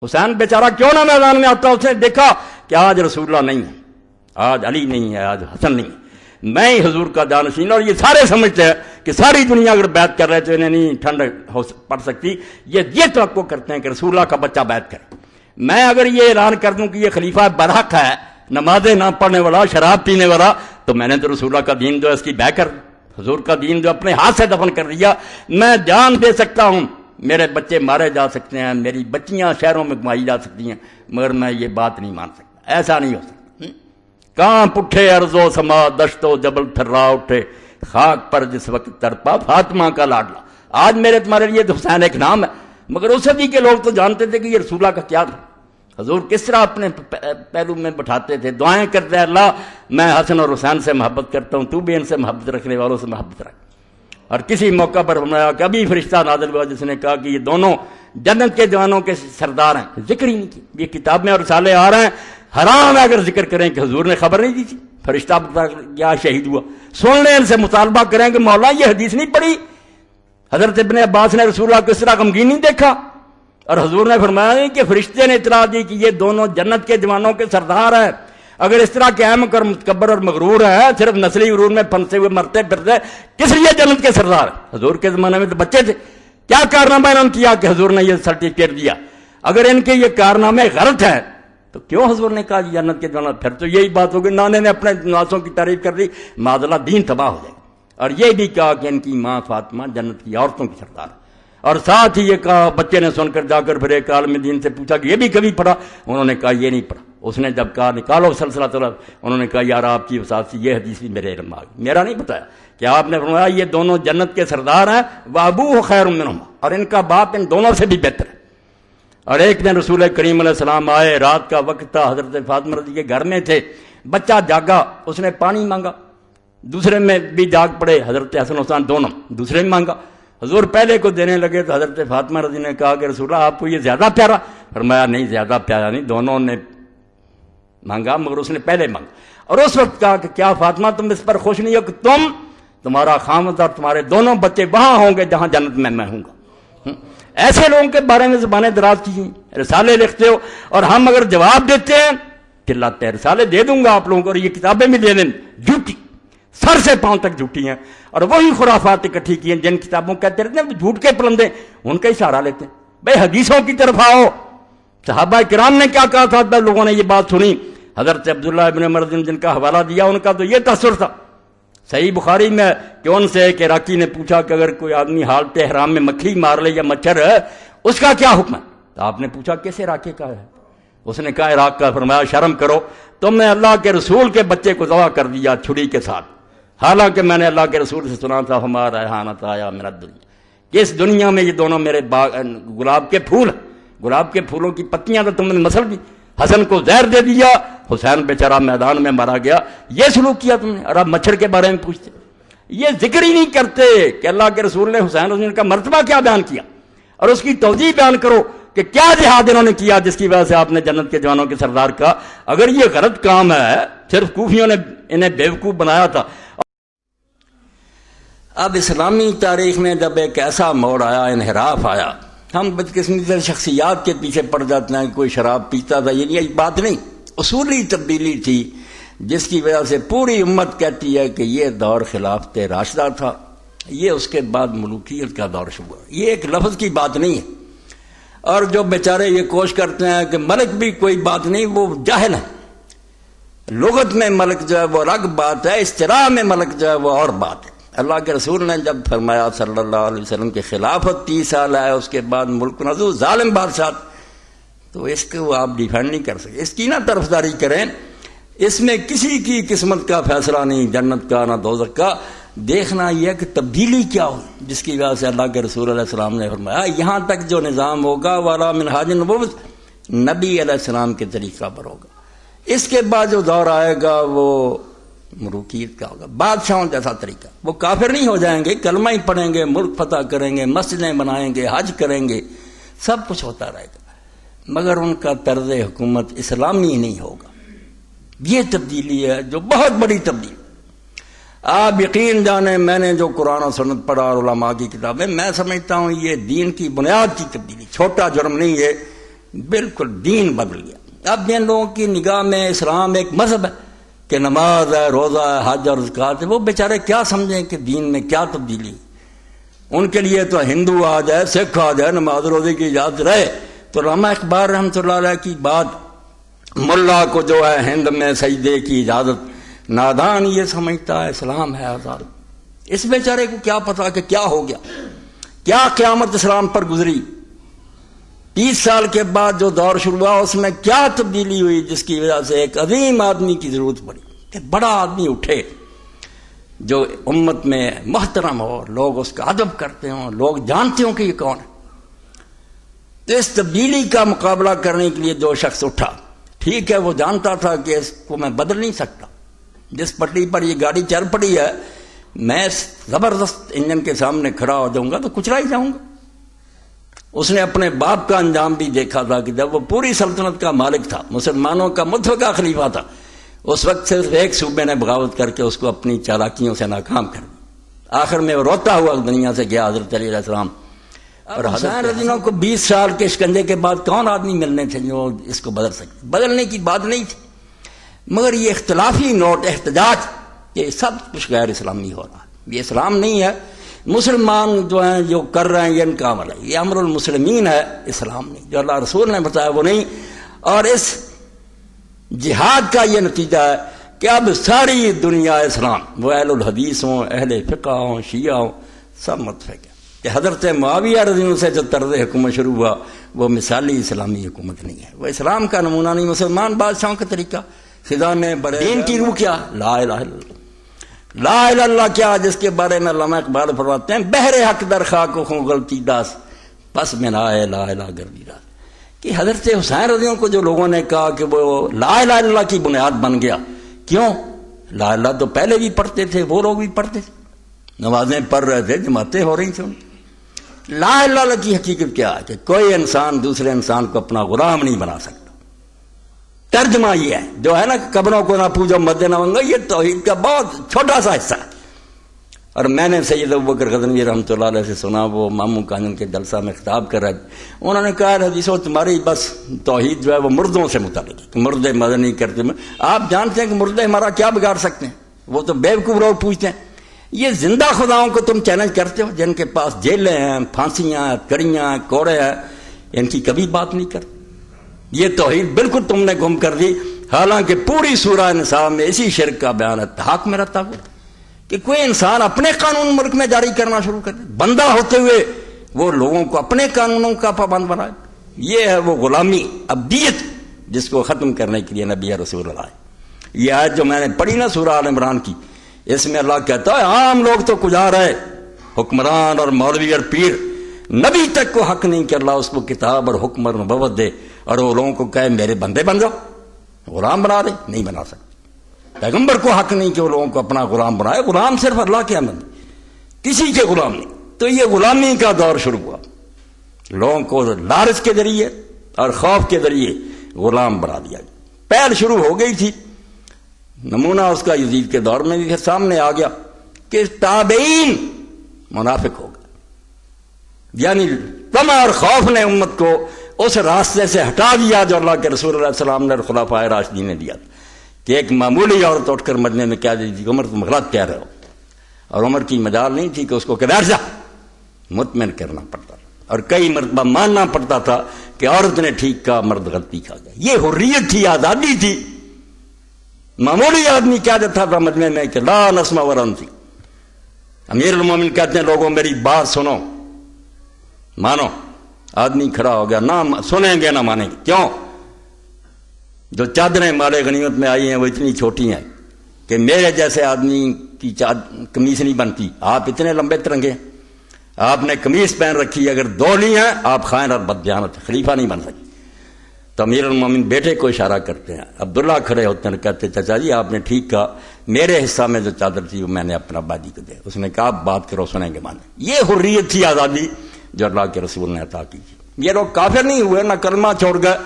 حسین بیچارہ کیوں نہ میدان میں آتا، اس نے دیکھا کہ آج رسول اللہ نہیں ہے، آج علی نہیں ہے، آج حسن نہیں ہے، میں ہی حضور کا جانشین۔ اور یہ سارے سمجھتے ہیں کہ ساری دنیا اگر بیعت کر رہے تو انہیں نہیں ٹھنڈ پڑ سکتی، یہ توقع کرتے ہیں کہ رسول اللہ کا بچہ بیعت کرے۔ میں اگر یہ اعلان کر دوں کہ یہ خلیفہ برحق ہے، نمازیں نہ پڑھنے والا، شراب پینے والا، تو میں نے تو رسول اللہ کا دین جو ہے اس کی بیع کر، حضور کا دین جو اپنے ہاتھ سے دفن کر دیا۔ میں جان دے سکتا ہوں، میرے بچے مارے جا سکتے ہیں، میری بچیاں شہروں میں گمائی جا سکتی ہیں، مگر میں یہ بات نہیں مان سکتا، ایسا نہیں ہو سکتا۔ کانپ اٹھے ارض و سما، دشت و جبل تھرا اٹھے، خاک پر جس وقت تڑپا فاطمہ کا لاڈلا۔ آج میرے تمہارے لیے تو حسین ایک نام ہے، مگر اس صدی کے لوگ تو جانتے تھے کہ یہ رسول اللہ کا کیا تھا، حضور کس طرح اپنے پہلو میں بٹھاتے تھے، دعائیں کرتے ہیں، اللہ میں حسن اور حسین سے محبت کرتا ہوں، تو بھی ان سے محبت رکھنے والوں سے محبت رکھ۔ اور کسی موقع پر فرمایا کہ ابھی فرشتہ نازل ہوا جس نے کہا کہ یہ دونوں جنت کے جوانوں کے سردار ہیں، ذکر ہی نہیں کی۔ یہ کتاب میں اور رسالے آ رہے ہیں، حرام ہے اگر ذکر کریں کہ حضور نے خبر نہیں دی تھی، فرشتہ کیا شہید ہوا، سن لیں، ان سے مطالبہ کریں کہ مولا یہ حدیث نہیں پڑھی، حضرت ابن عباس نے رسول اللہ کو اس طرح غمگین نہیں دیکھا، اور حضور نے فرمایا نہیں کہ فرشتے نے اطلاع دی کہ یہ دونوں جنت کے جوانوں کے سردار ہیں۔ اگر اس طرح کے احمق اور متکبر اور مغرور ہیں، صرف نسلی غرور میں پھنسے ہوئے مرتے پھرتے، کس لیے جنت کے سردار ہیں؟ حضور کے زمانے میں تو بچے تھے، کیا کارنامہ انہوں نے کیا کہ حضور نے یہ سرٹیفکیٹ دیا؟ اگر ان کے یہ کارنامے غلط ہیں تو کیوں حضور نے کہا جنت کے جوان؟ پھر تو یہی بات ہوگی نانے نے اپنے نواسوں کی تعریف کر دی، معذلہ دین تباہ ہو جائے گا۔ اور یہ بھی کہا کہ ان کی ماں فاطمہ جنت کی عورتوں کی سردار ہے، اور ساتھ ہی یہ کہا، بچے نے سن کر جا کر پھر ایک عالم دین سے پوچھا کہ یہ بھی کبھی پڑھا؟ انہوں نے کہا یہ نہیں پڑھا۔ اس نے جب کہا نکالو سلسلہ طلب، انہوں نے کہا یار آپ کی وسعت سے یہ حدیث بھی میرے علم آ گئی، میرا نہیں بتایا کہ آپ نے فرمایا یہ دونوں جنت کے سردار ہیں، وابوہ خیر منہما، اور ان کا باپ ان دونوں سے بھی بہتر ہے۔ اور ایک دن رسول کریم علیہ السلام آئے، رات کا وقت تھا، حضرت فاطمہ رضی کے گھر میں تھے، بچہ جاگا، اس نے پانی مانگا، دوسرے میں بھی جاگ پڑے، حضرت حسن حسین دونوں، دوسرے میں مانگا، حضور پہلے کو دینے لگے تو حضرت فاطمہ رضی نے کہا کہ رسول اللہ آپ کو یہ زیادہ پیارا؟ فرمایا نہیں زیادہ پیارا نہیں، دونوں نے مانگا مگر اس نے پہلے مانگا۔ اور اس وقت کہا کہ کیا فاطمہ تم اس پر خوش نہیں ہو کہ تمہارا خامد اور تمہارے دونوں بچے وہاں ہوں گے جہاں جنت میں ہوں گا؟ ایسے لوگوں کے بارے میں زبانیں دراز کی ہیں، رسالے لکھتے ہو، اور ہم اگر جواب دیتے ہیں چلاتے ہیں، رسالے دے دوں گا آپ لوگوں کو، اور یہ کتابیں بھی دے دیں، جھوٹی، سر سے پاؤں تک جھوٹی ہیں، اور وہی خرافات اکٹھی کی ہیں جن کتابوں کہتے رہتے ہیں جھوٹ کے پلندے، ان کا ہی سہارا لیتے ہیں۔ بھائی حدیثوں کی طرف آؤ، صحابہ کرام نے کیا کہا تھا؟ لوگوں نے یہ بات سنی، حضرت عبداللہ ابن عمر جن کا حوالہ دیا ان کا تو یہ تاثر تھا صحیح بخاری میں کہ ان سے ایک عراقی نے پوچھا کہ اگر کوئی آدمی حالت احرام میں مکھی مار لے یا مچھر اس کا کیا حکم ہے؟ تو آپ نے پوچھا کس عراقی کا ہے؟ اس نے کہا عراق کا۔ فرمایا شرم کرو، تم نے اللہ کے رسول کے بچے کو ذبح کر دیا چھری کے ساتھ، حالانکہ میں نے اللہ کے رسول سے سنا تھا ہمارا ریحانۃ آیا میرا دنیا، کہ اس دنیا میں یہ دونوں میرے گلاب کے پھول، گلاب کے پھولوں کی پتیاں تو تم نے مسل دی، حسن کو زہر دے دیا، حسین بیچارہ میدان میں مارا گیا، یہ سلوک کیا تم نے، اور آپ مچھر کے بارے میں پوچھتے، یہ ذکر ہی نہیں کرتے کہ اللہ کے رسول نے حسین کا مرتبہ کیا بیان کیا، اور اس کی توضیح بیان کرو کہ کیا جہاد انہوں نے کیا جس کی وجہ سے آپ نے جنت کے جوانوں کے سردار کا۔ اگر یہ غلط کام ہے، صرف کوفیوں نے انہیں بیوقوف بنایا تھا۔ اب اسلامی تاریخ میں جب ایک ایسا موڑ آیا، انحراف آیا، ہم بدقسمتی سے شخصیات کے پیچھے پڑ جاتے ہیں، کوئی شراب پیتا تھا، یہ بات نہیں، اصولی تبدیلی تھی جس کی وجہ سے پوری امت کہتی ہے کہ یہ دور خلافت راشدہ تھا، یہ اس کے بعد ملوکیت کا دور شروع ہوا۔ یہ ایک لفظ کی بات نہیں ہے، اور جو بیچارے یہ کوشش کرتے ہیں کہ ملک بھی کوئی بات نہیں، وہ جاہل ہے۔ لغت میں ملک جو ہے وہ الگ بات ہے، اصطلاح میں ملک جو ہے وہ اور بات ہے۔ اللہ کے رسول نے جب فرمایا صلی اللہ علیہ وسلم کی خلافت 30 سال ہے، اس کے بعد ملک نزول ظالم بادشاہ، تو اس کو آپ ڈیفینڈ نہیں کر سکتے، اس کی نہ طرفداری کریں، اس میں کسی کی قسمت کا فیصلہ نہیں، جنت کا نہ دوزخ کا، دیکھنا یہ کہ تبدیلی کیا ہو جس کی وجہ سے اللہ کے رسول علیہ السلام نے فرمایا یہاں تک جو نظام ہوگا والا منہاج النبوت نبی علیہ السلام کے طریقہ پر ہوگا، اس کے بعد جو دور آئے گا وہ ملوکیت کا ہوگا، بادشاہوں جیسا طریقہ، وہ کافر نہیں ہو جائیں گے، کلمہ ہی پڑھیں گے، ملک فتح کریں گے، مسجدیں بنائیں گے، حج کریں گے، سب کچھ ہوتا رہے گا، مگر ان کا طرز حکومت اسلامی نہیں ہوگا۔ یہ تبدیلی ہے جو بہت بڑی تبدیلی۔ آپ یقین جانیں، میں نے جو قرآن و سنت پڑھا اور علماء کی کتابیں، میں سمجھتا ہوں یہ دین کی بنیاد کی تبدیلی، چھوٹا جرم نہیں ہے بالکل دین بدل گیا۔ اب جن لوگوں کی نگاہ میں اسلام ایک مذہب ہے کہ نماز ہے، روزہ ہے، حج اور زکوٰۃ ہے، وہ بیچارے کیا سمجھیں کہ دین میں کیا تبدیلی؟ ان کے لیے تو ہندو آ جائے، سکھ آ جائے، نماز روزے کی اجازت رہے تو علامہ اقبال رحمۃ اللہ علیہ کی بات، ملا کو جو ہے ہند میں سجدے کی اجازت، نادان یہ سمجھتا ہے اسلام ہے آزاد۔ اس بیچارے کو کیا پتا کہ کیا ہو گیا، کیا قیامت اسلام پر گزری، 30 سال کے بعد جو دور شروع ہوا اس میں کیا تبدیلی ہوئی، جس کی وجہ سے ایک عظیم آدمی کی ضرورت پڑی کہ بڑا آدمی اٹھے جو امت میں محترم ہو، لوگ اس کا ادب کرتے ہوں، لوگ جانتے ہوں کہ یہ کون ہے۔ تو اس تبدیلی کا مقابلہ کرنے کے لیے جو شخص اٹھا، ٹھیک ہے وہ جانتا تھا کہ اس کو میں بدل نہیں سکتا، جس پٹری پر یہ گاڑی چل پڑی ہے میں زبردست انجن کے سامنے کھڑا ہو جاؤں گا تو کچلا ہی جاؤں گا۔ اس نے اپنے باپ کا انجام بھی دیکھا تھا کہ جب وہ پوری سلطنت کا مالک تھا، مسلمانوں کا مطلقہ خلیفہ تھا، اس وقت صرف ایک صوبے نے بغاوت کر کے اس کو اپنی چالاکیوں سے ناکام کر دیا۔ آخر میں وہ روتا ہوا دنیا سے گیا حضرت علی علیہ السلام۔ اور حسین رضی اللہ عنہ کو 20 سال کے شکنجے کے بعد کون آدمی ملنے تھے جو اس کو بدل سکتے؟ بدلنے کی بات نہیں تھی، مگر یہ اختلافی نوٹ، احتجاج، یہ سب کچھ غیر اسلامی ہو رہا ہے، یہ اسلام نہیں ہے۔ مسلمان جو ہیں جو کر رہے ہیں یہ ان کا عمل ہے، یہ امر المسلمین ہے، اسلام نہیں، جو اللہ رسول نے بتایا وہ نہیں۔ اور اس جہاد کا یہ نتیجہ ہے کہ اب ساری دنیا اسلام، وہ اہل الحدیث ہوں، اہل فقہ ہوں، شیعہ ہوں، سب متفق ہے کہ حضرت معاویہ رضی اللہ عنہ سے جو طرز حکومت شروع ہوا وہ مثالی اسلامی حکومت نہیں ہے، وہ اسلام کا نمونہ نہیں، مسلمان بادشاہوں کا طریقہ، خدا نے بڑے دین کی روح کیا، لا الہ الا اللہ، لا الہ الا اللہ کیا، جس کے بارے میں علامہ اقبال فرماتے ہیں بہر حق در خاک خوں غلطی داس پس میں لا الہ الا گردی راس، کہ حضرت حسین رضی اللہ عنہ کو جو لوگوں نے کہا کہ وہ لا الہ الا اللہ کی بنیاد بن گیا، کیوں؟ لا الہ تو پہلے بھی پڑھتے تھے، وہ لوگ بھی پڑھتے تھے، نمازیں پڑھ رہے تھے، جماعتیں ہو رہی تھیں۔ لا الہ الا اللہ کی حقیقت کیا ہے کہ کوئی انسان دوسرے انسان کو اپنا غلام نہیں بنا سکتا۔ ترجمہ یہ ہے جو ہے نا کہ قبروں کو نہ پوجو مد نہ منگو، یہ توحید کا بہت چھوٹا سا حصہ ہے۔ اور میں نے سید ابوبکر غزنوی رحمۃ اللہ علیہ سے سنا، وہ ماموں کانن کے جلسہ میں خطاب کر رہے تھے، انہوں نے کہا حدیثوں تمہاری بس توحید جو ہے وہ مردوں سے متعلق ہے کہ مردے مدد نہیں کرتے۔ آپ جانتے ہیں کہ مردے ہمارا کیا بگاڑ سکتے ہیں؟ وہ تو بیوقوف لوگ پوچھتے ہیں، یہ زندہ خداؤں کو تم چیلنج کرتے ہو جن کے پاس جیلیں ہیں، پھانسیاں ہیں، کڑیاں ہیں، کوڑے ہیں، ان کی کبھی بات نہیں کرتے۔ یہ توحید بالکل تم نے گم کر دی، حالانکہ پوری سورہ نساء میں اسی شرک کا بیان ہے، حق میں رہتا ہوا کہ کوئی انسان اپنے قانون ملک میں جاری کرنا شروع کر دے، بندہ ہوتے ہوئے وہ لوگوں کو اپنے قانونوں کا پابند بنائے، یہ ہے وہ غلامی، عبدیت، جس کو ختم کرنے کے لیے نبی رسول اللہ ہے۔ یہ آیت جو میں نے پڑھی نا سورہ آل عمران کی، اس میں اللہ کہتا ہے عام لوگ تو کجا رہے، حکمران اور مولوی اور پیر، نبی تک کو حق نہیں کہ اللہ اس کو کتاب اور حکم اور نبوت دے اور وہ لوگوں کو کہے میرے بندے بن جاؤ، غلام بنا دے، نہیں بنا سکتے۔ پیغمبر کو حق نہیں کہ وہ لوگوں کو اپنا غلام بنائے، غلام صرف اللہ کے بندے، کسی کے غلام نہیں۔ تو یہ غلامی کا دور شروع ہوا، لوگوں کو لالچ کے ذریعے اور خوف کے ذریعے غلام بنا دیا گیا۔ پہل شروع ہو گئی تھی، نمونہ اس کا یزید کے دور میں بھی پھر سامنے آ گیا کہ تابعین منافق ہو گئے، یعنی طمع اور خوف نے امت کو اس راستے سے ہٹا دیا جو اللہ کے رسول اللہ علیہ السلام نے خلفائے راشدین نے دیا تھا، کہ ایک معمولی عورت اٹھ کر مدینے میں کہہ دی تھی عمر تم غلط کہہ رہے ہو، اور عمر کی مجال نہیں تھی کہ اس کو بیٹھ جا، مطمئن کرنا پڑتا تھا، اور کئی مرتبہ ماننا پڑتا تھا کہ عورت نے ٹھیک کہا، مرد غلطی کھا گیا۔ یہ حریت تھی، آزادی تھی۔ معمولی آدمی کہہ دیتا تھا مدینے میں کہ لا نسمع ولا نطیع، امیر المومنین کہتے ہیں لوگوں میری بات سنو مانو، آدمی کھڑا ہو گیا، نہ سنیں گے نہ مانیں گے، کیوں؟ جو چادریں مال غنیمت میں آئی ہیں وہ اتنی چھوٹی ہیں کہ میرے جیسے آدمی کی قمیص نہیں بنتی، آپ اتنے لمبے ترنگے ہیں، آپ نے قمیص پہن رکھی، اگر دو لی ہیں آپ خائن اور بددیانت، خلیفہ نہیں بن سکتے۔ تو امیر المومنین بیٹے کو اشارہ کرتے ہیں، عبداللہ کھڑے ہوتے ہیں، کہتے چچا جی آپ نے ٹھیک کہا، میرے حصہ میں جو چادر تھی وہ میں نے اپنا بادی کو دے۔ اس نے کہا بات کرو، سنیں گے مانیں۔ یہ حریت تھی، آزادی جو اللہ کے رسول نے عطا کی تھی۔ یہ لوگ کافر نہیں ہوئے، نہ کلمہ چھوڑ گئے،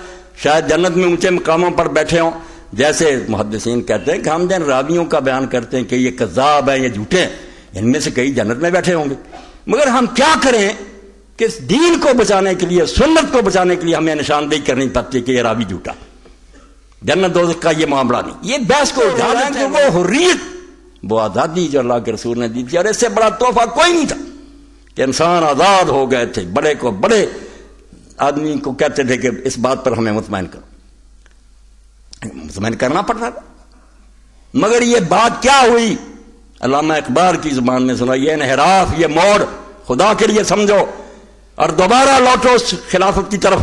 شاید جنت میں اونچے مقاموں پر بیٹھے ہوں، جیسے محدثین کہتے ہیں کہ ہم جن راویوں کا بیان کرتے ہیں کہ یہ کذاب ہیں، یہ جھوٹے ہیں، ان میں سے کئی جنت میں بیٹھے ہوں گے، مگر ہم کیا کریں کہ دین کو بچانے کے لیے، سنت کو بچانے کے لیے ہمیں نشاندہی کرنی پڑتی ہے کہ یہ راوی جھوٹا، جنت دوزخ کا یہ معاملہ نہیں. یہ بحث کو اٹھانا کہ وہ حریت، وہ آزادی جو اللہ کے رسول نے دی تھی، اور اس سے بڑا تحفہ کوئی نہیں تھا کہ انسان آزاد ہو گئے تھے. بڑے کو بڑے آدمی کو کہتے تھے کہ اس بات پر ہمیں مطمئن کرو، مطمئن کرنا پڑتا تھا. مگر یہ بات کیا ہوئی؟ علامہ اقبال کی زبان میں سنا، یہ انحراف، یہ موڑ خدا کے لیے سمجھو اور دوبارہ لوٹو اس خلافت کی طرف،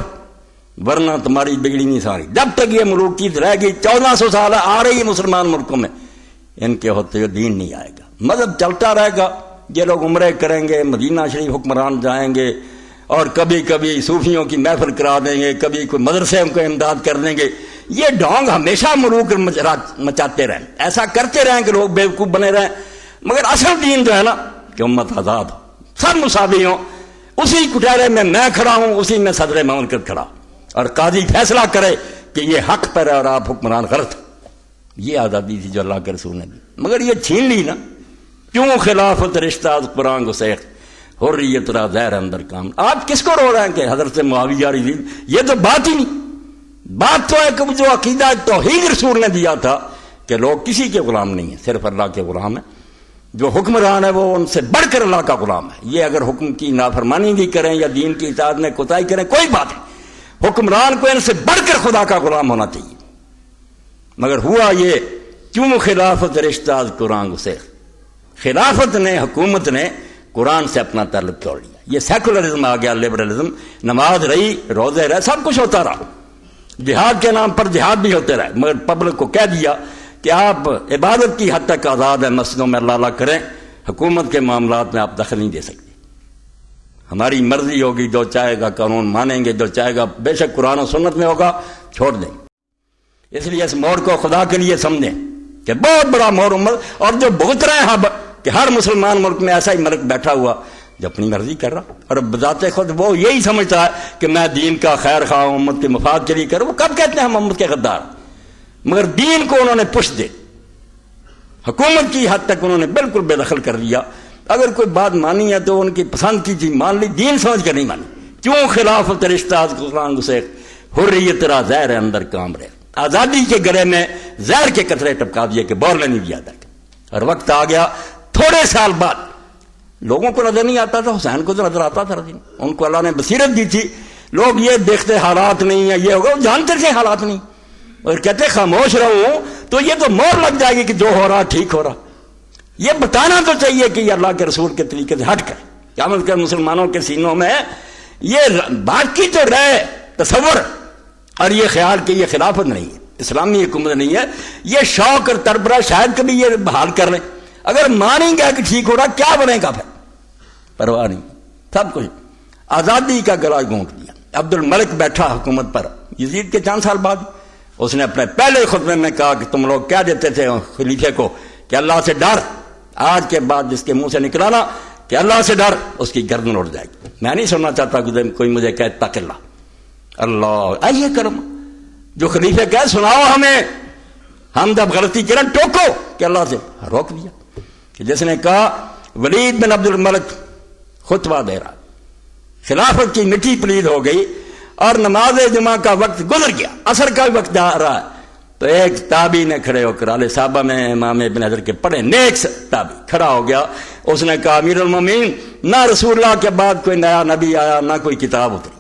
ورنہ تمہاری بگڑی نہیں ساری. جب تک یہ ملوکیت رہ گئی، 1400 سال آ رہی ہے مسلمان ملکوں میں، ان کے ہوتے ہوئے دین نہیں آئے گا، مذہب چلتا رہے گا. یہ لوگ عمرے کریں گے، مدینہ شریف حکمران جائیں گے، اور کبھی کبھی صوفیوں کی محفل کرا دیں گے، کبھی کوئی مدرسے ان کو امداد کر دیں گے. یہ ڈھونگ ہمیشہ ملوک مچاتے رہیں، ایسا کرتے رہیں کہ لوگ بیوقوف بنے رہیں. مگر اصل دین جو ہے نا کہ امت آزاد ہو، سب مساوی ہوں، اسی کٹہرے میں کھڑا ہوں، اسی میں صدر مملکت کھڑا، اور قاضی فیصلہ کرے کہ یہ حق پر ہے اور آپ حکمران غلط. یہ آزادی تھی جو اللہ کے رسول نے دی، مگر یہ چھین لی نا. کیوں خلافت رشتہ از قرآن گسیخت، حریت را زہر اندر کام. آپ کس کو رو رہے ہیں کہ حضرت معاویہ رضی، یہ تو بات ہی نہیں. بات تو ہے کہ جو عقیدہ توحید رسول نے دیا تھا کہ لوگ کسی کے غلام نہیں ہیں، صرف اللہ کے غلام ہیں. جو حکمران ہے وہ ان سے بڑھ کر اللہ کا غلام ہے. یہ اگر حکم کی نافرمانی بھی کریں یا دین کی اطاعت میں کوتاہی کریں کوئی بات نہیں، حکمران کو ان سے بڑھ کر خدا کا غلام ہونا چاہیے. مگر ہوا یہ، کیوں خلافت رشتہ از قرآن گسیخت، خلافت نے، حکومت نے قرآن سے اپنا تعلق توڑ لیا. یہ سیکولرزم آ گیا، لبرلزم. نماز رہی، روزے رہے، سب کچھ ہوتا رہا، جہاد کے نام پر جہاد بھی ہوتے رہے، مگر پبلک کو کہہ دیا کہ آپ عبادت کی حد تک آزاد ہیں، مسجدوں میں اللہ اللہ کریں، حکومت کے معاملات میں آپ دخل نہیں دے سکتے. ہماری مرضی ہوگی، جو چاہے گا قانون مانیں گے، جو چاہے گا بے شک قرآن و سنت میں ہوگا چھوڑ دیں. اس لیے اس موڑ کو خدا کے لیے سمجھیں کہ بہت بڑا موڑ امت، اور جو بھگت رہے ہیں اب کہ ہر مسلمان ملک میں ایسا ہی ملک بیٹھا ہوا جو اپنی مرضی کر رہا، اور بذات خود وہ یہی سمجھتا ہے کہ میں دین کا خیر خواہ ہوں، امت کے مفاد کے لیے کروں. وہ کب کہتے ہیں ہم امت کے غدار؟ مگر دین کو انہوں نے پش دے، حکومت کی حد تک انہوں نے بالکل بے دخل کر دیا. اگر کوئی بات مانی ہے تو ان کی پسند کی چیز مان لی، دین سمجھ کر نہیں مانی. کیوں خلافت رشتہ از قرآن گسیخت، حریت را زہر اندر کام رہے. آزادی کے گلے میں زہر کے قطرے ٹپکا دیے کہ بولنے نہیں دیا تھا. اور وقت آ گیا، تھوڑے سال بعد لوگوں کو نظر نہیں آتا تھا، حسین کو تو نظر آتا تھا. ان کو اللہ نے بصیرت دی تھی. لوگ یہ دیکھتے حالات نہیں ہے، یہ ہوگا، جانتے تھے حالات نہیں، اور کہتے خاموش رہو تو یہ تو مور لگ جائے گی کہ جو ہو رہا ٹھیک ہو رہا. یہ بتانا تو چاہیے کہ یہ اللہ کے رسول کے طریقے سے ہٹ کر قیامت کے مسلمانوں کے سینوں میں یہ بات کی تو رہے تصور اور یہ خیال کہ یہ خلافت نہیں ہے، اسلامی حکومت نہیں ہے. یہ شوق اور تربرہ شاید کبھی یہ بحال کر لیں. اگر مانیں گے کہ ٹھیک ہو رہا، کیا بنے گا پھر؟ پرواہ نہیں، سب کچھ. آزادی کا گلا گھونٹ دیا. عبد الملک بیٹھا حکومت پر یزید کے چند سال بعد. اس نے اپنے پہلے خطبے میں کہا کہ تم لوگ کیا دیتے تھے خلیفے کو کہ اللہ سے ڈر، آج کے بعد جس کے منہ سے نکلانا کہ اللہ سے ڈر، اس کی گردن اڑ جائے گی. میں نہیں سننا چاہتا کہ کوئی مجھے کہے تق اللہ، اللہ آئیے کرم. جو خلیفے کہے سناؤ ہمیں، ہم جب غلطی کریں ٹوکو کہ اللہ سے روک دیا. کہ جس نے کہا ولید بن عبد الملک خطبہ دے رہا، خلافت کی مٹی پلید ہو گئی اور نماز جمعہ کا وقت گزر گیا، عصر کا وقت جا رہا ہے، تو ایک تابعی نے کھڑے ہو کر علیہ صحابہ میں امام ابن حجر کے پڑھے نیک تابعی کھڑا ہو گیا. اس نے کہا امیر المومنین، نہ رسول اللہ کے بعد کوئی نیا نبی آیا، نہ کوئی کتاب اتری،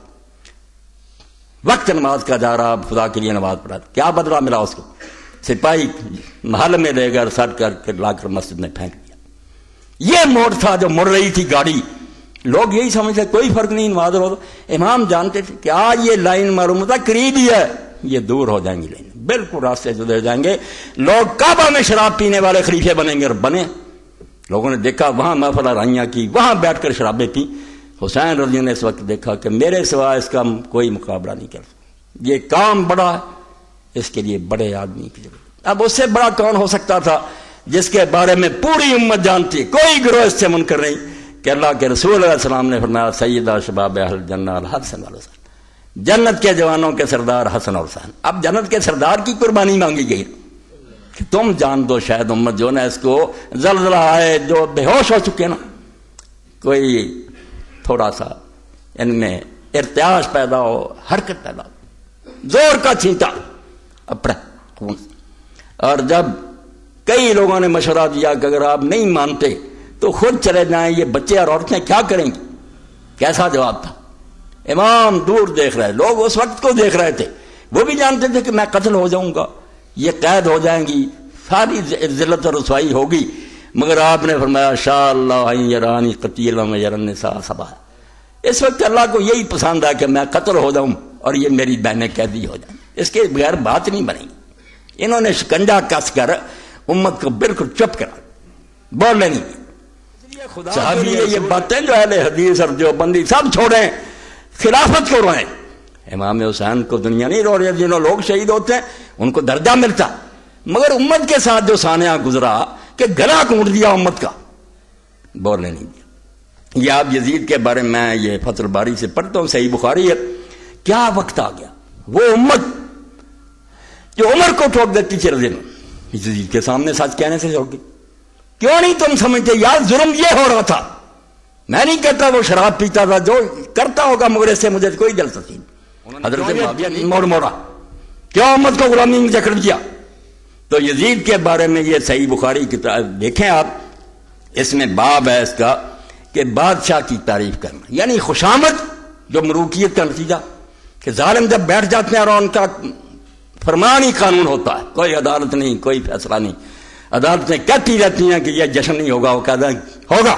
وقت نماز کا جا رہا، خدا کے لیے نماز پڑھا. کیا بدلہ ملا اس کو؟ سپاہی محل میں لے کر سٹ کر کے لا کر مسجد میں پھینک دیا. یہ موڑ تھا جو مڑ رہی تھی گاڑی. لوگ یہی سمجھتے کوئی فرق نہیں نماز روز. امام جانتے تھے کہ آج یہ لائن معلوم ہوتا قریب ہی ہے، یہ دور ہو جائیں گی لائن، بالکل راستے جدے ہو جائیں گے. لوگ کعبہ میں شراب پینے والے خلیفے بنیں گے، اور بنے. لوگوں نے دیکھا وہاں محفل رائیاں کی، وہاں بیٹھ کر شرابیں پی. حسین رضی نے اس وقت دیکھا کہ میرے سوا اس کا کوئی مقابلہ نہیں کر سکتا، یہ کام بڑا ہے، اس کے لیے بڑے آدمی کی ضرورت. اب اس سے بڑا کون ہو سکتا تھا جس کے بارے میں پوری امت جانتی، کوئی گروہ اس سے منکر نہیں، کہ اللہ کے رسول علیہ السلام نے فرمایا سیدہ شباب اہل جنہ الحسن والحسین، جنت کے جوانوں کے سردار حسن اور حسین. اب جنت کے سردار کی قربانی مانگی گئی کہ تم جان دو شاید امت جو نا اس کو زلزلہ آئے، جو بے ہوش ہو چکے نا، کوئی تھوڑا سا ان میں ارتعاش پیدا ہو، حرکت پیدا ہو، زور کا چھینٹا اپنا خون. اور جب کئی لوگوں نے مشورہ دیا کہ اگر آپ نہیں مانتے تو خود چلے جائیں، یہ بچے اور عورتیں کیا کریں گی؟ کیسا جواب تھا؟ امام دور دیکھ رہے، لوگ اس وقت کو دیکھ رہے تھے، وہ بھی جانتے تھے کہ میں قتل ہو جاؤں گا، یہ قید ہو جائیں گی، ساری ذلت اور رسوائی ہوگی. مگر آپ نے فرمایا شاء اللہ یرانی قتیلا یرن النساء صبا. اس وقت اللہ کو یہی پسند ہے کہ میں قتل ہو جاؤں اور یہ میری بہنیں قیدی ہو جائیں. اس کے بغیر بات نہیں بنے گی. انہوں نے شکنجا کس کر امت کو بالکل چپ کرا، بولنے نہیں. صحابی یہ باتیں جو اہل حدیث اور دیوبندی سب چھوڑیں، خلافت کو روئیں. امام حسین کو دنیا نہیں رو رہی، جنہوں لوگ شہید ہوتے ہیں ان کو درجہ ملتا، مگر امت کے ساتھ جو سانحہ گزرا کہ گلا کونٹ دیا امت کا، بولنے نہیں دیا. یہ آپ یزید کے بارے میں یہ فتح الباری سے پڑھتا ہوں، صحیح بخاری ہے. کیا وقت آ گیا، وہ امت جو عمر کو ٹھوک دیتی تھی رضی اللہ، یزید کے سامنے سچ کہنے سے چھوڑ گئی. کیوں نہیں تم سمجھتے یار ظلم یہ ہو رہا تھا؟ میں نہیں کہتا وہ شراب پیتا تھا، جو کرتا ہوگا، مگر اس سے مجھے کوئی دلچسپی نہیں. حضرت معاویہ نے موڑ موڑا، کیوں امت کو غلامی میں جکڑ دیا؟ تو یزید کے بارے میں یہ صحیح بخاری کتاب دیکھیں آپ، اس میں باب ہے اس کا کہ بادشاہ کی تعریف کرنا، یعنی خوشامد جو ملوکیت کا نتیجہ، کہ ظالم جب بیٹھ جاتے ہیں اور ان کا فرمان ہی قانون ہوتا ہے، کوئی عدالت نہیں، کوئی فیصلہ نہیں، عدالتیں کہتی رہتی ہیں کہ یہ جشن نہیں ہوگا، وہ کہتا ہے ہوگا،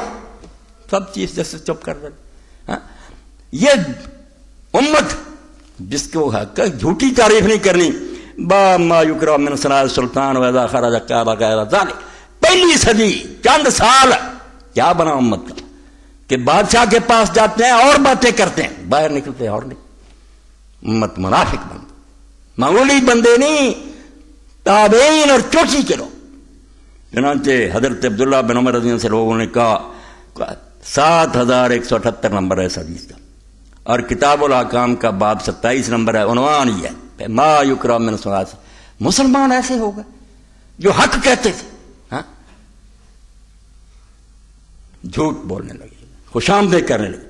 سب چیز جیسے چپ کر دیتے. یہ امت جس کو ہے جھوٹی تعریف نہیں کرنی. با ما یکرہ من صناع السلطان واذا خرج قال غیر ذلک. پہلی صدی چند سال کیا بنا امت کا کہ بادشاہ کے پاس جاتے ہیں اور باتیں کرتے ہیں، باہر نکلتے ہیں اور نہیں. امت منافق بن، معمولی بندے نہیں، تابعین اور چوٹی کے لوگ. چنانچہ حضرت عبداللہ بن عمر رضی اللہ عنہ سے لوگوں نے کہا 7178 نمبر ہے اس حدیث کا، اور کتاب الاحکام کا باب 27 نمبر ہے، عنوان ہی ہے ما یکرہ من صناع. مسلمان ایسے ہو گئے جو حق کہتے تھے، ہاں جھوٹ بولنے لگے، خوشامدیں کرنے لگے.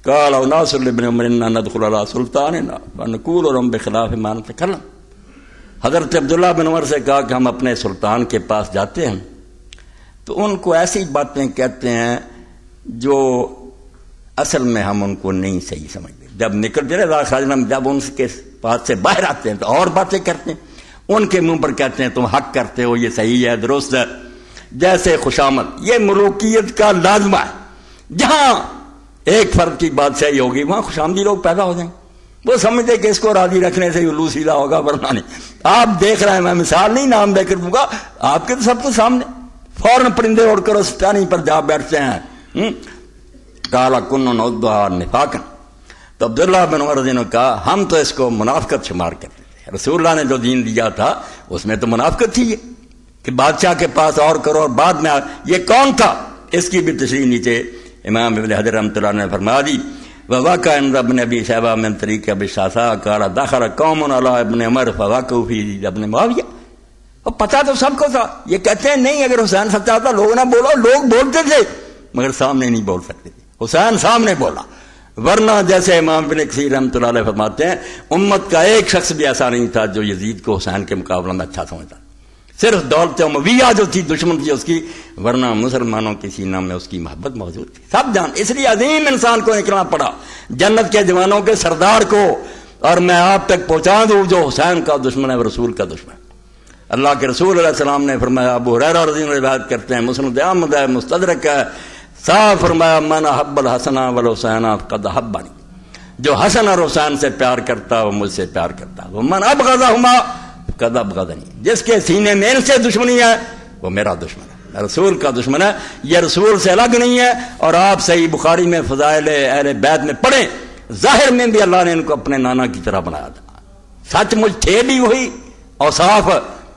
قال اناس لابن عمر انا ندخل على سلطاننا ونقول لهم بخلاف ما نتكلم. حضرت عبداللہ بن عمر سے کہا کہ ہم اپنے سلطان کے پاس جاتے ہیں تو ان کو ایسی باتیں کہتے ہیں جو اصل میں ہم ان کو نہیں صحیح سمجھتے. جب نکلتے رہے جب ان کے پاس سے باہر آتے ہیں تو اور باتیں کرتے ہیں، ان کے منہ پر کہتے ہیں تم حق کرتے ہو، یہ صحیح ہے، درست ہے. جیسے خوشامد یہ ملوکیت کا لازمہ ہے، جہاں ایک فرد کی بات صحیح ہوگی وہاں خوشامدی لوگ پیدا ہو جائیں. وہ سمجھتے کہ اس کو راضی رکھنے سے الو سیدھا ہوگا، ورنہ نہیں. آپ دیکھ رہے ہیں، میں مثال نہیں نام دے کر دوں گا، آپ کے تو سب کے سامنے فوراً پرندے اڑ کر اس ٹہنی پر جا بیٹھتے ہیں. کالا کن نودھا نفاقا. تو عبداللہ بن عمر نے کہا ہم تو اس کو منافقت شمار کرتے تھے، رسول اللہ نے جو دین دیا تھا اس میں تو منافقت تھی، یہ کہ بادشاہ کے پاس اور کرو اور بعد میں یہ کون تھا. اس کی بھی تشریح نیچے امام ابن حجر رحمۃ اللہ نے فرما دی. وواقع عند ابن ابی شیبہ من طریق ابی شعثاء قال دخل قوم علی ابن عمر فوقعوا فی ابن معاویہ. اور پتہ تو سب کو تھا، یہ کہتے ہیں نہیں اگر حسین سچا تھا لوگ نہ بولو، لوگ بولتے تھے مگر سامنے نہیں بول سکتے تھے، حسین سامنے بولا. ورنہ جیسے امام ابن کثیر رحمۃ اللہ علیہ فرماتے ہیں امت کا ایک شخص بھی ایسا نہیں تھا جو یزید کو حسین کے مقابلہ میں اچھا سمجھتا، صرف دولت امویہ جو تھی دشمن تھی اس کی، ورنہ مسلمانوں کے سینہ میں اس کی محبت موجود تھی. سب جان، اس لیے عظیم انسان کو نکلنا پڑا جنت کے جوانوں کے سردار کو. اور میں آپ تک پہنچا دوں جو حسین کا دشمن ہے وہ رسول کا دشمن ہے. اللہ کے رسول علیہ السلام نے فرمایا، ابو ہریرہ رضی اللہ عنہ روایت کرتے ہیں، مسند احمد ہے، مستدرک ہے، صاف فرمایا من احب الحسن والحسین قد احبنی. جو حسن اور حسین سے پیار کرتا وہ مجھ سے پیار کرتا. وہ من ابغضہما قد ابغضنی. جس کے سینے میں ان سے دشمنی ہے وہ میرا دشمن ہے، رسول کا دشمن ہے. یہ رسول سے الگ نہیں ہے. اور آپ صحیح بخاری میں فضائل اہل بیت میں پڑھیں، ظاہر میں بھی اللہ نے ان کو اپنے نانا کی طرح بنایا تھا. سچ مجھ تھے بھی وہی اوصاف،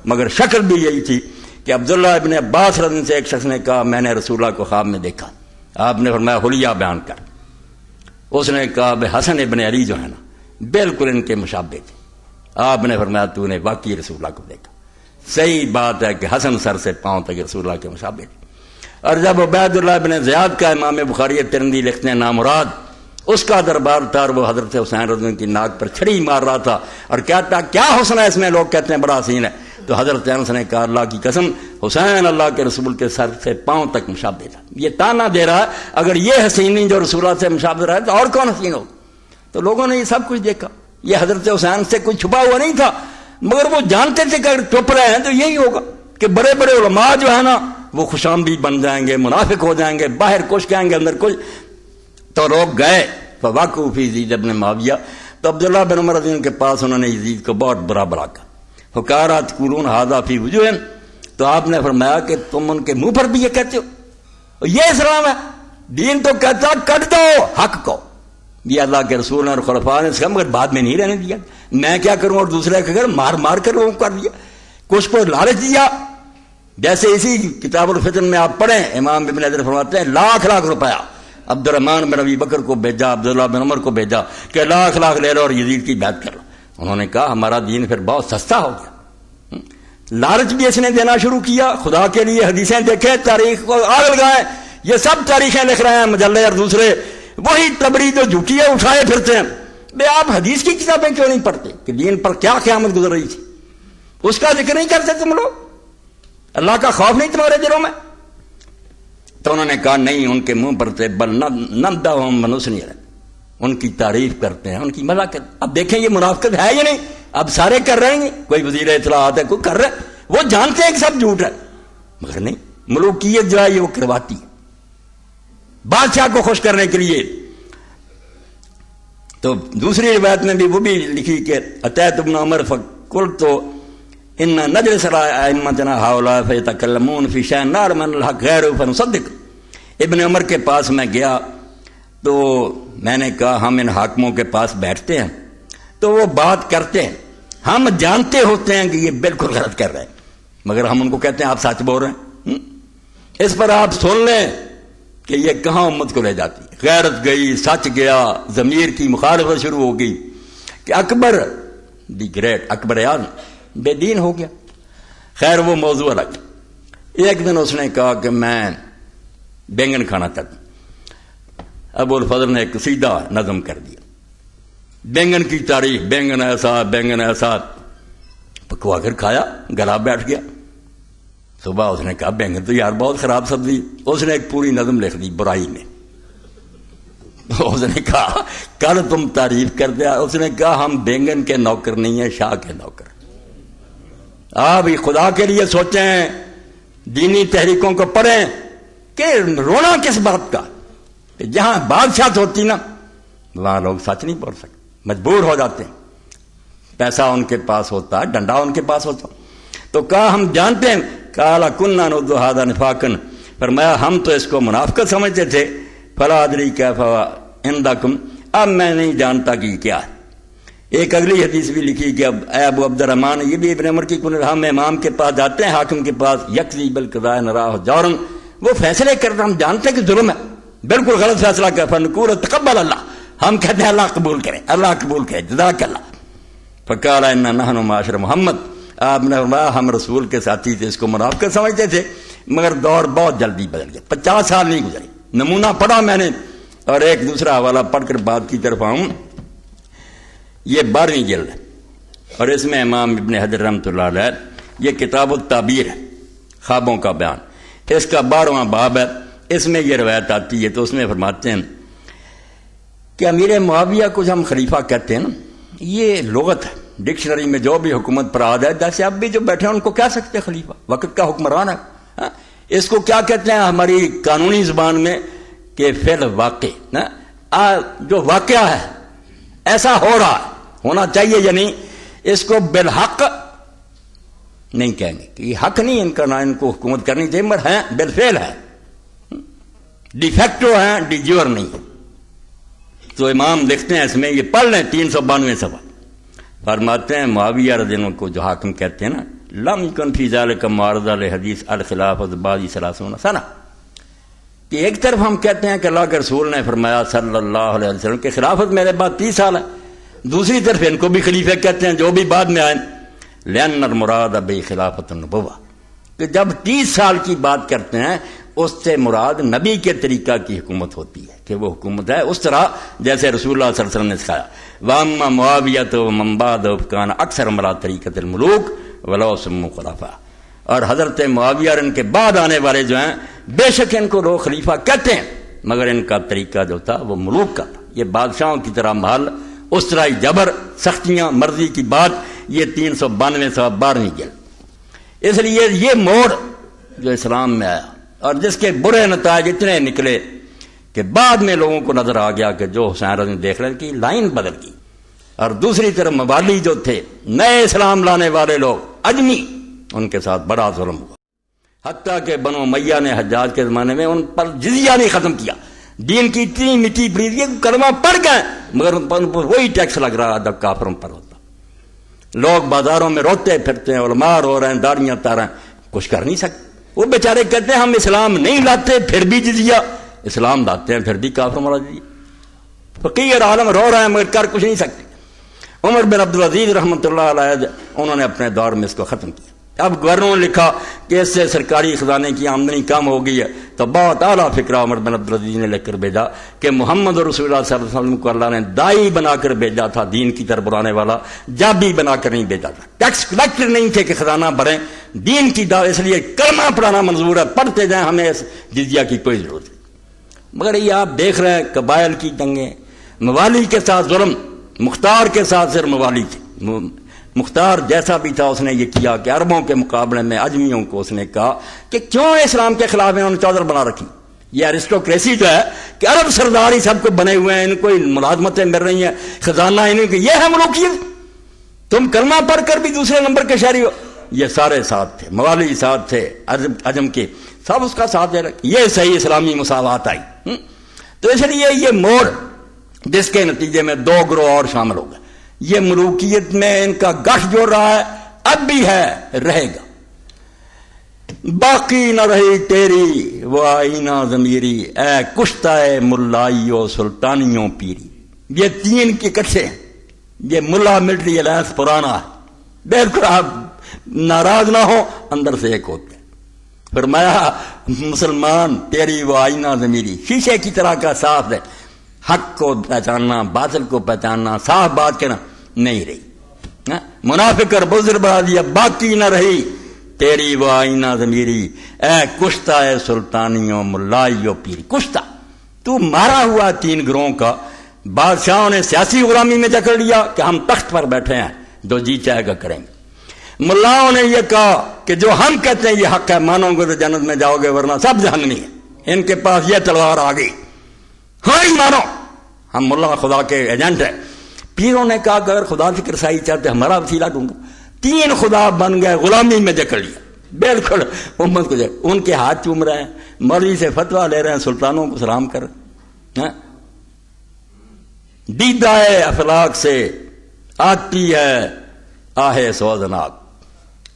مگر شکل بھی یہی تھی. کہ عبداللہ ابن عباس رضی اللہ عنہ سے ایک شخص نے کہا میں نے رسول اللہ کو خواب میں دیکھا. آپ نے فرمایا حلیہ بیان کر. اس نے کہا بے حسن ابن علی جو ہے نا بالکل ان کے مشابہ تھے. آپ نے فرمایا تو نے واقعی رسول اللہ کو دیکھا. صحیح بات ہے کہ حسن سر سے پاؤں تک رسول اللہ کے مشابہ تھے. اور جب عبید اللہ بن زیاد کا امام بخاری ترمذی لکھتے ہیں نامراد اس کا دربار تھا اور وہ حضرت حسین رضی اللہ عنہ کی ناک پر چھڑی مار رہا تھا اور کہتا کیا حسن ہے اس میں، لوگ کہتے ہیں بڑا حسین ہے. تو حضرت انس نے کہا اللہ کی قسم حسین اللہ کے رسول کے سر سے پاؤں تک مشابہ تھا. یہ تانا دے رہا ہے اگر یہ حسین نہیں جو رسول اللہ سے مشابہ رہا ہے تو اور کون حسین ہو. تو لوگوں نے یہ سب کچھ دیکھا. یہ حضرت حسین سے کوئی چھپا ہوا نہیں تھا، مگر وہ جانتے تھے کہ اگر چپ رہے ہیں تو یہی ہوگا کہ بڑے بڑے علماء جو ہے نا وہ خوش آمدید بن جائیں گے، منافق ہو جائیں گے، باہر کچھ کہیں گے اندر کچھ. تو لوگ گئے فواقع فی یزید ابن معاویہ. تو عبداللہ بن عمر رضی اللہ عنہ کے پاس انہوں نے یزید کو بہت برا بلا کہا. فقارات تقولون ھذا فی وجوہہم، تو آپ نے فرمایا کہ تم ان کے منہ پر بھی یہ کہتے ہو. یہ اسلام ہے؟ دین تو کہتا کٹ دو حق کو. یہ اللہ کے رسول اور خلفاء نے اس مگر بعد میں نہیں رہنے دیا. میں کیا کروں اور دوسرے کے گھر مار مار کر لوگوں کر دیا، کچھ کو لالچ دیا. جیسے اسی کتاب الفتن میں آپ پڑھیں امام ابن حجر فرماتے ہیں لاکھ لاکھ روپیہ عبد الرحمن بن ابی بکر کو بھیجا، عبداللہ بن عمر کو بھیجا کہ لاکھ لاکھ لے لو اور یزید کی بیعت کر لو. انہوں نے کہا ہمارا دین پھر بہت سستا ہو گیا. لالچ بھی اس نے دینا شروع کیا. خدا کے لیے حدیثیں دیکھیں، تاریخ کو آگ لگائیں. یہ سب تاریخیں لکھ رہے ہیں مجلے اور دوسرے، وہی تبری جو جھوٹیاں اٹھائے پھرتے ہیں. بے آپ حدیث کی کتابیں کیوں نہیں پڑھتے کہ دین پر کیا قیامت گزر رہی تھی؟ اس کا ذکر نہیں کرتے تم لوگ؟ اللہ کا خوف نہیں تمہارے دلوں میں؟ تو انہوں نے کہا نہیں، ان کے منہ پر تھے بل نمدحہم ونثنی علیہم، ان کی تعریف کرتے ہیں، ان کی مزاح کرتے ہیں. اب دیکھیں یہ منافقت ہے یا نہیں؟ اب سارے کر رہے ہیں، کوئی وزیر اطلاعات ہے کوئی کر رہا ہے، وہ جانتے ہیں کہ سب جھوٹ ہے مگر نہیں. ملوکیت جو ہے یہ وہ کرواتی ہے بادشاہ کو خوش کرنے کے لیے. تو دوسری روایت میں بھی وہ بھی لکھی کہ اتیت ابن عمر فقلت ان نجلس ائمتنا هؤلاء فيتكلمون في شيء نعلم ان الحق غير فنصدق. ابن عمر کے پاس میں گیا تو میں نے کہا ہم ان حاکموں کے پاس بیٹھتے ہیں تو وہ بات کرتے ہیں، ہم جانتے ہوتے ہیں کہ یہ بالکل غلط کر رہے ہیں مگر ہم ان کو کہتے ہیں آپ سچ بول رہے ہیں. اس پر آپ سن لیں کہ یہ کہاں امت کو لے جاتی ہے. غیرت گئی، سچ گیا، ضمیر کی مخالفت شروع ہو گئی کہ اکبر دی گریٹ اکبر اعظم بے دین ہو گیا. خیر وہ موضوع الگ. ایک دن اس نے کہا کہ میں بینگن کھانا چاہتا ہوں. ابو الفضل نے ایک قصیدہ نظم کر دیا، بینگن کی تاریخ، بینگن ایسا بینگن ایسا. پکوا کر کھایا، گلا بیٹھ گیا. صبح اس نے کہا بینگن تو یار بہت خراب سبزی. اس نے ایک پوری نظم لکھ دی برائی میں. اس نے کہا کل تم تعریف کر دیا. اس نے کہا ہم بینگن کے نوکر نہیں ہیں، شاہ کے نوکر. آپ خدا کے لیے سوچیں، دینی تحریکوں کو پڑھیں کہ رونا کس بات کا. جہاں بادشاہت ہوتی نا وہاں لوگ سچ نہیں بول سکتے، مجبور ہو جاتے ہیں. پیسہ ان کے پاس ہوتا ہے، ڈنڈا ان کے پاس ہوتا. تو کہا ہم جانتے ہیں، کالا کننا نعد ھذا نفاقا، فرمایا ہم تو اس کو منافقت سمجھتے تھے. فلا ادری کیف عندکم، اب میں نہیں جانتا کہ کیا ہے. ایک اگلی حدیث بھی لکھی کہ اب اے ابو عبد الرحمن، یہ بھی ابن عمر کی کنیت، ہم امام کے پاس جاتے ہیں، حاکم کے پاس، یقضی بالقضاء نراہ جورا، وہ فیصلے کرتا ہم جانتے ہیں کہ ظلم ہے، بالکل غلط فیصلہ کیا. فنقول تقبل اللہ، ہم کہتے ہیں اللہ قبول کرے، اللہ قبول کرے، جزاک اللہ. فقال ان نحن معاشر محمد، آپ نے فرمایا ہم رسول کے ساتھی تھے، اس کو منافقت سمجھتے تھے مگر دور بہت جلدی بدل گیا. 50 سال نہیں گزرے. نمونہ پڑھا میں نے اور ایک دوسرا حوالہ پڑھ کر بات کی طرف آؤں. یہ 12ویں جلد ہے اور اس میں امام ابن حجر رحمۃ اللہ علیہ یہ کتاب التعبیر ہے، خوابوں کا بیان، اس کا 12واں باب ہے. اس میں یہ روایت آتی ہے تو اس میں فرماتے ہیں کہ امیر معاویہ کو ہم خلیفہ کہتے ہیں نا، یہ لغت ہے ڈکشنری میں جو بھی حکومت پر آد ہے، جیسے اب بھی جو بیٹھے ہیں ان کو کہہ سکتے ہیں خلیفہ، وقت کا حکمران ہے. اس کو کیا کہتے ہیں ہماری قانونی زبان میں کہ فعل واقع، جو واقعہ ہے ایسا ہو رہا ہے، ہونا چاہیے یا نہیں. اس کو بالحق نہیں کہیں گے کہ یہ حق نہیں ان کا، نہ ان کو حکومت کرنی چاہیے، مگر ہیں بالفعل ہے، ڈی فیکٹو ہیں، ڈی جیور نہیں. تو امام لکھتے ہیں اس میں، یہ پڑھ لیں 392 صفحہ، فرماتے ہیں معاویہ رضی اللہ عنہ کو جو حاکم کہتے ہیں نا، لم یکن فی ذلک معارضہ لحدیث الخلافۃ بعد 30 سنہ، کہ ایک طرف ہم کہتے ہیں کہ اللہ کے رسول نے فرمایا صلی اللہ علیہ وسلم کہ خلافت میرے بعد 30 سال ہے، دوسری طرف ان کو بھی خلیفہ کہتے ہیں جو بھی بعد میں آئے. لأن المراد بخلافۃ النبوہ، کہ جب 30 سال کی بات کرتے ہیں اس سے مراد نبی کے طریقہ کی حکومت ہوتی ہے کہ وہ حکومت ہے اس طرح جیسے رسول اللہ صلی اللہ علیہ وسلم نے سکھایا واما معاویۃ ومن بعدہ کان اکثر ملا طریقۃ الملوک ولو سموا خلفاء، اور حضرت معاویہ اور ان کے بعد آنے والے جو ہیں بے شک ان کو لوگ خلیفہ کہتے ہیں مگر ان کا طریقہ جو تھا وہ ملوک کا تھا، یہ بادشاہوں کی طرح محل، اس طرح جبر، سختیاں، مرضی کی بات، یہ 392 جلد۔ اس لیے یہ موڑ جو اسلام میں آیا اور جس کے برے نتائج اتنے نکلے کہ بعد میں لوگوں کو نظر آ گیا کہ جو حسین رضی دیکھ رہے کی لائن بدل گئی، اور دوسری طرف موالی جو تھے نئے اسلام لانے والے لوگ اجمی، ان کے ساتھ بڑا ظلم ہوا، حتیٰ کہ بنو امیہ نے حجاج کے زمانے میں ان پر جزیہ نہیں ختم کیا، دین کی اتنی مٹی پڑی یہ کلمہ پڑھ گئے مگر ان پر وہی ٹیکس لگ رہا جب کافروں پر ہوتا۔ لوگ بازاروں میں روتے پھرتے ہیں، علماء رو رہے ہیں، داڑیاں تار رہے ہیں، کچھ کر نہیں سکتے۔ وہ بیچارے کہتے ہیں ہم اسلام نہیں لاتے پھر بھی جزیہ، اسلام لاتے ہیں پھر بھی کافروں والا جزیہ۔ فقیر عالم رو رہے ہیں مگر کر کچھ نہیں سکتے۔ عمر بن عبدالعزیز رحمۃ اللہ علیہ انہوں نے اپنے دور میں اس کو ختم کیا۔ اب گورنروں نے لکھا کہ اس سے سرکاری خزانے کی آمدنی کم ہو گئی ہے، تو بہت اعلیٰ فکرہ عمر بن عبدالعزیز نے لکھ کر بھیجا کہ محمد رسول اللہ صلی اللہ علیہ وسلم کو اللہ نے دائی بنا کر بھیجا تھا، دین کی طرف بلانے والا، جابی بنا کر نہیں بھیجا تھا، ٹیکس کلیکٹر نہیں تھے کہ خزانہ بھریں، دین کی دعوت۔ اس لیے کلمہ پڑھانا منظور ہے، پڑھتے جائیں، ہمیں اس جزیہ کی کوئی ضرورت نہیں۔ مگر یہ آپ دیکھ رہے ہیں قبائل کی جنگیں، موالی کے ساتھ ظلم، مختار کے ساتھ صرف موالی تھے، مختار جیسا بھی تھا اس نے یہ کیا کہ عربوں کے مقابلے میں اجمیوں کو اس نے کہا کہ کیوں اسلام کے خلاف انہوں نے چادر بنا رکھی۔ یہ ایرسٹوکریسی جو ہے کہ عرب سردار ہی سب کو بنے ہوئے ہیں، ان کو ملازمتیں مل رہی ہیں، خزانہ انہیں کہ یہ ہے ملوکیت، تم کلمہ پڑھ کر بھی دوسرے نمبر کے شہری ہو۔ یہ سارے ساتھ تھے، موالی ساتھ تھے، عجم کے سب اس کا ساتھ دے رہے، یہ صحیح اسلامی مساوات آئی۔ تو اس لیے یہ موڑ جس کے نتیجے میں دو گروہ اور شامل ہو گئے، یہ ملوکیت میں ان کا گٹھ جو رہا ہے اب بھی ہے، رہے گا۔ باقی نہ رہی تیری وہ آئینہ ضمیری، اے کشتہ ملائیو سلطانیوں پیری۔ یہ تین کے کٹھے ہیں، یہ ملا ملٹری الائنس پرانا ہے، بالکل آپ ناراض نہ ہو اندر سے ایک ہوتے ہیں۔ فرمایا مسلمان تیری وہ آئینہ ضمیری، شیشے کی طرح کا صاف ہے، حق کو پہچاننا، باطل کو پہچاننا، صاف بات کہنا نہیں رہی، منافق اور بزدل بنا دیا۔ باقی نہ رہی تیری وہ آئینہ ضمیری، اے کشتہ اے سلطانیوں ملائیو پیری۔ کشتہ تو مارا ہوا تین گروہوں کا، بادشاہوں نے سیاسی غلامی میں جکڑ لیا کہ ہم تخت پر بیٹھے ہیں، جو جی چاہے گا کریں گے۔ ملاؤں نے یہ کہا کہ جو ہم کہتے ہیں یہ حق ہے، مانو گے تو جنت میں جاؤ گے ورنہ سب جہنمی ہے، ان کے پاس یہ تلوار آ گئی، ہاں ہی مانو، ہم ملا خدا کے ایجنٹ ہیں۔ پیروں نے کہا کہ اگر خدا کی رسائی چاہتے ہمارا وسیلہ ڈھونڈو، تین خدا بن گئے، غلامی میں جکڑ لیا، بالکل امت کو ان کے ہاتھ چوم رہے ہیں، مولوی سے فتویٰ لے رہے ہیں، سلطانوں کو سلام کر رہے ہیں۔ دیدہ افلاک سے آتی ہے آہ سوزناک۔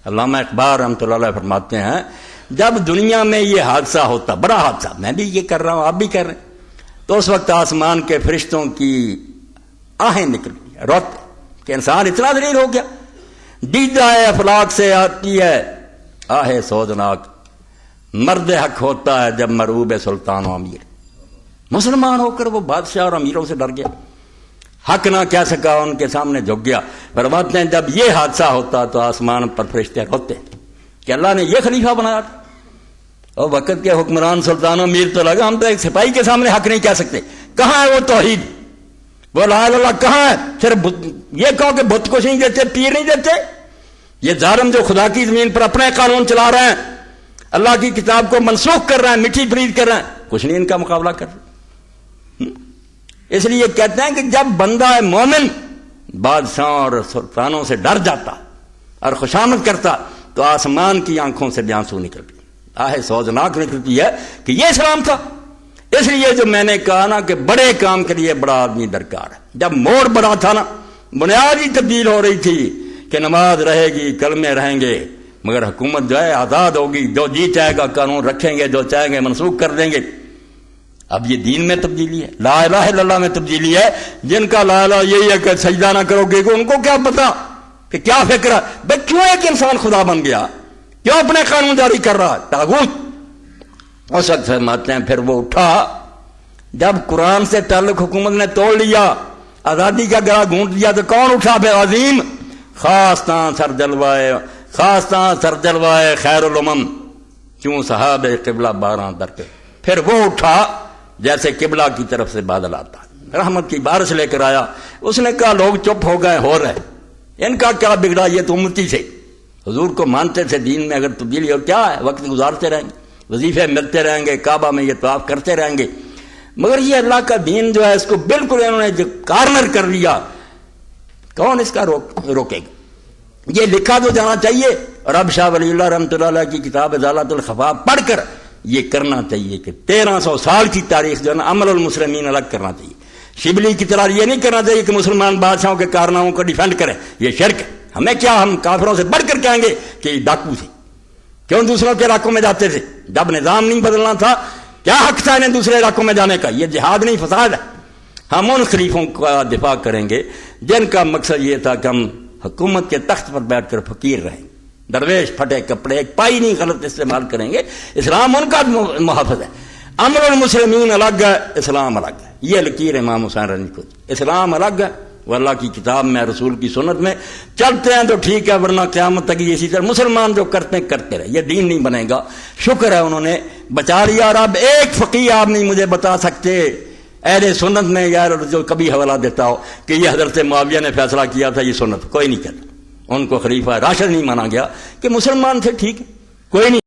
علامہ اقبال رحمۃ اللہ علیہ فرماتے ہیں جب دنیا میں یہ حادثہ ہوتا، بڑا حادثہ، میں بھی یہ کر رہا ہوں، آپ بھی کر رہے ہیں، تو اس وقت آسمان کے فرشتوں کی آہیں نکلی، روتے کہ انسان اتنا ذلیل ہو گیا۔ دیدہ افلاک سے آتی ہے آہ سوزناک، مرد حق ہوتا ہے جب مرعوب سلطان و امیر۔ مسلمان ہو کر وہ بادشاہ اور امیروں سے ڈر گیا، حق نہ کہہ سکا، ان کے سامنے جھک گیا۔ فرماتے ہیں جب یہ حادثہ ہوتا تو آسمان پر فرشتے روتے کہ اللہ نے یہ خلیفہ بنایا تھا، اور وقت کے حکمران سلطان و امیر تو لگا ہم تو ایک سپاہی کے سامنے حق نہیں کہہ سکتے، کہاں ہے وہ توحید، وہ لا الہ الا اللہ کہاں ہے؟ صرف یہ کہو کہ بت کچھ نہیں دیتے، پیر نہیں دیتے، یہ ظالم جو خدا کی زمین پر اپنے قانون چلا رہے ہیں، اللہ کی کتاب کو منسوخ کر رہے ہیں، مٹھی پرید کر رہے ہیں، کچھ نہیں ان کا مقابلہ کر رہے۔ اس لیے کہتے ہیں کہ جب بندہ مومن بادشاہوں اور سلطانوں سے ڈر جاتا اور خوشامد کرتا تو آسمان کی آنکھوں سے بھی آنسو نکلتی، آہ سوزناک نکلتی ہے کہ یہ اسلام تھا۔ اس لیے جو میں نے کہا نا کہ بڑے کام کے لیے بڑا آدمی درکار ہے، جب موڑ بڑا تھا نا، بنیاد ہی تبدیل ہو رہی تھی کہ نماز رہے گی، کلمے رہیں گے، مگر حکومت جو ہے آزاد ہوگی، جو جی چاہے گا قانون رکھیں گے، جو چاہیں گے منسوخ کر دیں گے۔ اب یہ دین میں تبدیلی ہے، لا الہ الا اللہ میں تبدیلی ہے۔ جن کا لا الہ یہی ہے کہ سجدہ نہ کرو گے، ان کو کیا پتا کہ کیا فکر ہے؟ بھائی کیوں ایک انسان خدا بن گیا، کیوں اپنے قانون جاری کر رہا ہے؟ طاغوت اس وقت فرماتے ہیں پھر وہ اٹھا جب قرآن سے تعلق حکومت نے توڑ لیا، آزادی کا گلا گھونٹ دیا، تو کون اٹھا پھر عظیم؟ خاص تاں سر جلوائے خیر الامم کیوں صحاب قبلہ باراں در کے، پھر وہ اٹھا جیسے قبلہ کی طرف سے بادل آتا، رحمت کی بارش لے کر آیا۔ اس نے کہا لوگ چپ ہو گئے، ہو رہے، ان کا کیا بگڑا، یہ تو امتی سے حضور کو مانتے تھے، دین میں اگر تبدیلی ہو کیا ہے، وقت گزارتے رہیں گے، وظیفے ملتے رہیں گے، کعبہ میں یہ طواف کرتے رہیں گے، مگر یہ اللہ کا دین جو ہے اس کو بالکل انہوں نے جو کارنر کر دیا، کون اس کا روکے گا؟ یہ لکھا تو جانا چاہیے، اور اب شاہ ولی اللہ رحمۃ اللہ علیہ کی کتاب ازالۃ الخفا پڑھ کر یہ کرنا چاہیے کہ 1300 سال کی تاریخ جو ہے نا عمل المسلمین الگ کرنا چاہیے۔ شبلی کی طرح یہ نہیں کرنا چاہیے کہ مسلمان بادشاہوں کے کارناموں کو ڈیفینڈ کریں، یہ شرک ہے۔ ہمیں کیا، ہم کافروں سے بڑھ کر کہیں گے کہ یہ ڈاکو تھے، کیوں دوسروں کے علاقوں میں جاتے تھے؟ جب نظام نہیں بدلنا تھا کیا حق تھا انہیں دوسرے علاقوں میں جانے کا؟ یہ جہاد نہیں، فساد ہے۔ ہم ان خلیفوں کا دفاع کریں گے جن کا مقصد یہ تھا کہ ہم حکومت کے تخت پر بیٹھ کر فقیر رہیں، درویش پھٹے کپڑے، ایک پائی نہیں غلط استعمال کریں گے۔ اسلام ان کا محافظ ہے، امر المسلمین الگ ہے، اسلام الگ ہے۔ یہ لکیر امام حسین رضی کو، اسلام الگ ہے، وہ اللہ کی کتاب میں، رسول کی سنت میں چلتے ہیں تو ٹھیک ہے، ورنہ قیامت تک اسی طرح مسلمان جو کرتے ہیں کرتے رہے، یہ دین نہیں بنے گا۔ شکر ہے انہوں نے بچا لیا، اور اب ایک فقیہ آپ نہیں مجھے بتا سکتے اہل سنت میں یار جو کبھی حوالہ دیتا ہو کہ یہ حضرت معاویہ نے فیصلہ کیا تھا، یہ سنت کوئی نہیں کہتا۔ ان کو خلیفہ راشد نہیں مانا گیا کہ مسلمان تھے، ٹھیک ہے، کوئی نہیں